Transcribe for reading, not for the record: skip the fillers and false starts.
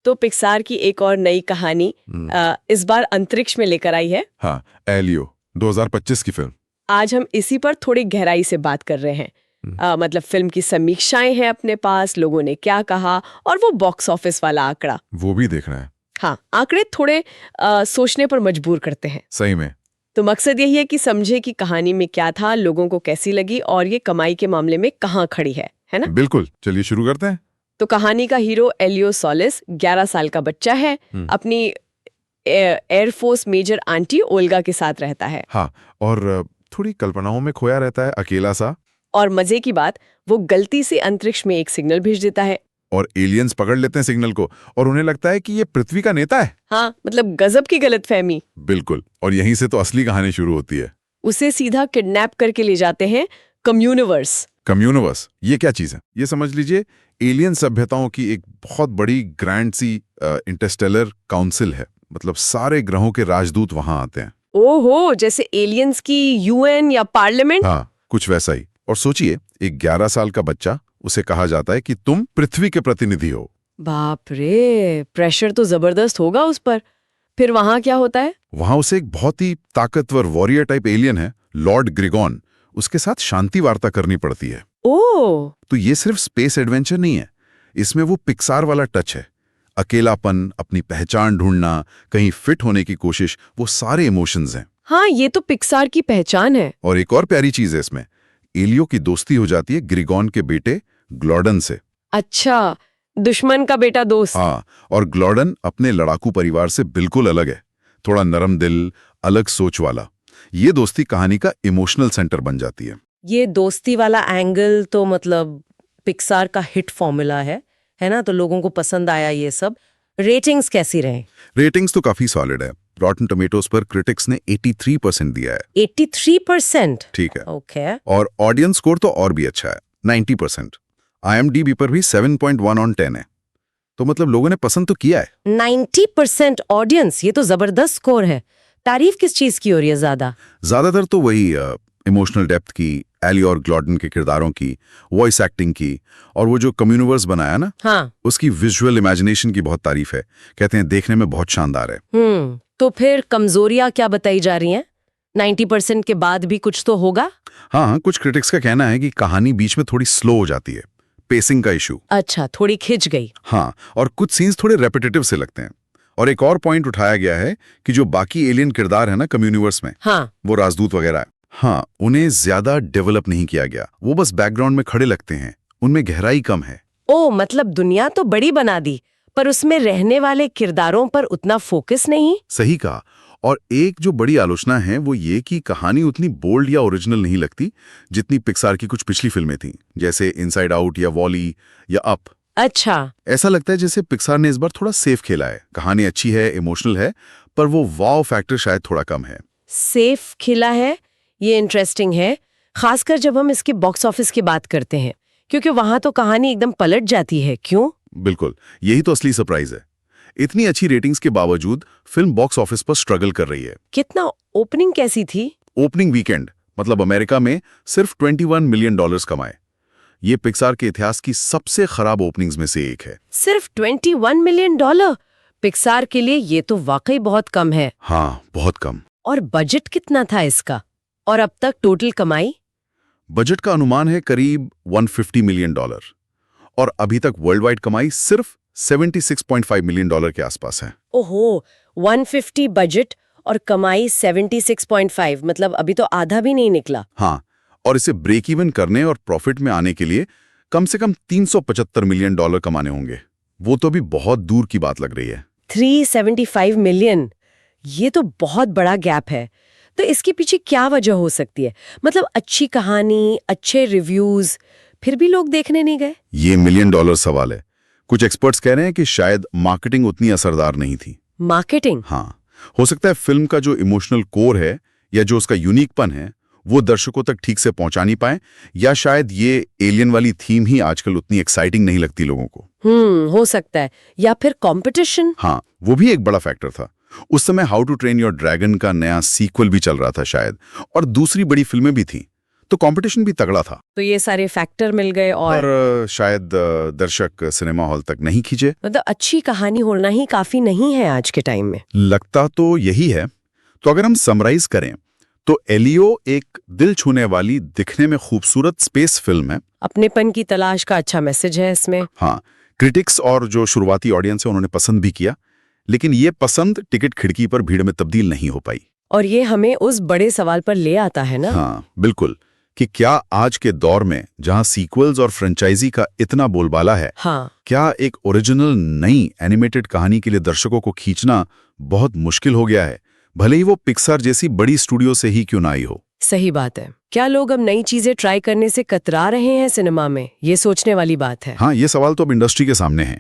तो पिक्सार की एक और नई कहानी इस बार अंतरिक्ष में लेकर आई है। हाँ, एलियो 2025 की फिल्म। आज हम इसी पर थोड़ी गहराई से बात कर रहे हैं। मतलब फिल्म की समीक्षाएं हैं अपने पास, लोगों ने क्या कहा, और वो बॉक्स ऑफिस वाला आंकड़ा वो भी देखना है। हाँ, आंकड़े थोड़े सोचने पर मजबूर करते हैं। सही में। तो मकसद यही है कि समझे कि कहानी में क्या था, लोगों को कैसी लगी और ये कमाई के मामले में कहाँ खड़ी है ना? बिल्कुल, चलिए शुरू करते हैं। तो कहानी का हीरो एलियो सोलिस 11 साल का बच्चा है, अपनी एयरफोर्स मेजर आंटी ओल्गा के साथ रहता है। हाँ, और थोड़ी कल्पनाओं में खोया रहता है, अकेला सा। और मजे की बात, वो गलती से अंतरिक्ष में एक सिग्नल भेज देता है और एलियंस पकड़ लेते हैं सिग्नल को और उन्हें लगता है कि ये पृथ्वी का नेता है। हाँ, मतलब गजब की गलतफहमी। बिल्कुल, और यहीं से तो असली कहानी शुरू होती है। उसे सीधा किडनैप करके ले जाते हैं कम्युनिवर्स। कम्युनिवर्स, ये क्या चीज है? ये समझ लीजिए एलियन सभ्यताओं की एक बहुत बड़ी ग्रैंड सी इंटरस्टेलर काउंसिल है। मतलब सारे ग्रहों के राजदूत वहां आते हैं। ओहो, जैसे एलियंस की यूएन या पार्लियामेंट। हाँ, कुछ वैसा ही। और सोचिए, एक 11 साल का बच्चा, उसे कहा जाता है कि तुम पृथ्वी के प्रतिनिधि हो। बाप रे, प्रेशर तो जबरदस्त होगा उस पर। फिर वहां क्या होता है? वहां उसे एक बहुत ही ताकतवर वॉरियर टाइप एलियन है, लॉर्ड ग्रिगॉन, उसके साथ शांति वार्ता करनी पड़ती है। ओह, तो ये सिर्फ स्पेस एडवेंचर नहीं है, इसमें वो पिक्सार वाला टच है। अकेलापन, अपनी पहचान ढूंढना, कहीं फिट होने की कोशिश, वो सारे इमोशंस हैं। हाँ, ये तो पिक्सार की पहचान है। और एक और प्यारी चीज है इसमें, एलियो की दोस्ती हो जाती है ग्रिगॉन के बेटे ग्लॉडन से। अच्छा, दुश्मन का बेटा दोस्त। हाँ, और ग्लॉडन अपने लड़ाकू परिवार से बिल्कुल अलग है, थोड़ा नरम दिल, अलग सोच वाला। ये दोस्ती कहानी का इमोशनल सेंटर बन जाती है। ये दोस्ती वाला एंगल तो मतलब पिक्सार का हिट फॉर्मूला है ना? तो लोगों को पसंद आया ये सब। रेटिंग्स कैसी रहे? रेटिंग्स तो काफी सॉलिड है। रॉटन टोमेटोज पर क्रिटिक्स ने 83% दिया है। 83%? ठीक है। ओके। और ऑडियंस स्कोर तो और भी अच्छा है, 90%। IMDb पर भी 7.1 on 10 है। तो मतलब लोगों ने पसंद तो किया है। 90% ऑडियंस, ये तो जबरदस्त स्कोर है। तारीफ किस चीज की हो रही है ज्यादा? ज्यादातर तो वही इमोशनल डेप्थ की, एली और ग्लॉडन के किरदारों की, वॉइस एक्टिंग की, और वो जो कम्युनिवर्स बनाया ना, हाँ, उसकी विजुअल इमेजिनेशन की बहुत तारीफ है। कहते हैं देखने में बहुत शानदार है। तो फिर कमजोरियां क्या बताई जा रही हैं? 90% के बाद भी कुछ तो होगा? हाँ, कुछ क्रिटिक्स का कहना है कि कहानी बीच में थोड़ी स्लो हो जाती है, पेसिंग का इशू। अच्छा, थोड़ी खिंच गई। हाँ, और कुछ सीन्स थोड़े रेपिटेटिव से लगते हैं। और एक और पॉइंट उठाया गया है कि जो बाकी एलियन किरदार है ना कम्युनिवर्स में, हाँ, वो राजदूत वगैरह है, हाँ, उन्हें ज्यादा डेवलप नहीं किया गया। वो बस बैकग्राउंड में खड़े लगते हैं, उनमें गहराई कम है। ओ, मतलब दुनिया तो बड़ी बना दी, पर उसमें रहने वाले किरदारों पर उतना फोकस नहीं। सही कहा। और एक जो बड़ी आलोचना है वो ये कि कहानी उतनी बोल्ड या ओरिजिनल नहीं लगती जितनी पिक्सार की कुछ पिछली फिल्में थीं, जैसे इनसाइड आउट या वॉली या अप। अच्छा, ऐसा लगता है जैसे पिक्सार ने इस बार थोड़ा सेफ खेला है। कहानी अच्छी है, इमोशनल है, पर वो वाव फैक्टर शायद थोड़ा कम है। सेफ खिला है, ये इंटरेस्टिंग है, खासकर जब हम इसके बॉक्स ऑफिस की बात करते हैं, क्योंकि वहां तो कहानी एकदम पलट जाती है। क्यों? बिल्कुल, यही तो असली सरप्राइज है। इतनी अच्छी रेटिंग्स के बावजूद फिल्म बॉक्स ऑफिस पर स्ट्रगल कर रही है। कितना? ओपनिंग कैसी थी? ओपनिंग वीकेंड मतलब अमेरिका में सिर्फ $21 मिलियन कमाए। ये पिक्सार के इतिहास की सबसे खराब ओपनिंग्स में से एक है। सिर्फ $21 मिलियन? पिक्सार के लिए ये तो वाकई बहुत कम है। हाँ, बहुत कम। और बजट कितना था इसका? और अब तक टोटल कमाई? बजट का अनुमान है करीब $150 मिलियन, और अभी तक वर्ल्ड वाइड कमाई सिर्फ $76.5 मिलियन के आसपास है। ओहो, 150 बजट और कमाई 76.5, मतलब अभी तो आधा भी नहीं निकला। हाँ, और इसे ब्रेक इवन करने और प्रॉफिट में आने के लिए कम से कम $375 मिलियन कमाने होंगे। वो तो भी बहुत दूर की बात लग रही है। 375 मिलियन, ये तो बहुत बड़ा गैप है। तो इसके पीछे क्या वजह हो सकती है? मतलब अच्छी कहानी, अच्छे रिव्यूज, फिर भी लोग देखने नहीं गए? ये $मिलियन सवाल है। कुछ एक्सपर्ट्स कह रहे हैं कि शायद मार्केटिंग उतनी असरदार नहीं थी। मार्केटिंग? हाँ, हो सकता है फिल्म का जो इमोशनल कोर है या जो उसका यूनिकपन है वो दर्शकों तक ठीक से पहुंचा नहीं पाए, या शायद ये एलियन वाली थीम ही आजकल उतनी एक्साइटिंग नहीं लगती लोगों को। हो सकता है। या फिर कंपटीशन? हाँ, वो भी एक बड़ा फैक्टर था। उस समय How to Train Your Dragon का नया सीक्वल भी चल रहा था शायद, और दूसरी बड़ी फिल्में भी थीं। तो कंपटीशन भी तगड़ा था तो ये सारे फैक्टर मिल गए और शायद दर्शक सिनेमा हॉल तक नहीं खींचे। मतलब अच्छी कहानी होना ही काफी नहीं है आज के टाइम में। लगता तो यही है। तो अगर हम समराइज करें तो एलियो एक दिल छूने वाली, दिखने में खूबसूरत स्पेस फिल्म है। अपनेपन की तलाश का अच्छा मैसेज है इसमें। हाँ, क्रिटिक्स और जो शुरुआती ऑडियंस है उन्होंने पसंद भी किया, लेकिन ये पसंद टिकट खिड़की पर भीड़ में तब्दील नहीं हो पाई। और ये हमें उस बड़े सवाल पर ले आता है ना। हाँ बिल्कुल, कि क्या आज के दौर में जहां सीक्वल्स और फ्रेंचाइजी का इतना बोलबाला है, हाँ, क्या एक ओरिजिनल नई एनिमेटेड कहानी के लिए दर्शकों को खींचना बहुत मुश्किल हो गया है, भले ही वो पिक्सार जैसी बड़ी स्टूडियो से ही क्यों ना आई हो। सही बात है। क्या लोग अब नई चीजें ट्राई करने से कतरा रहे हैं सिनेमा में? ये सोचने वाली बात है। हाँ, ये सवाल तो अब इंडस्ट्री के सामने है।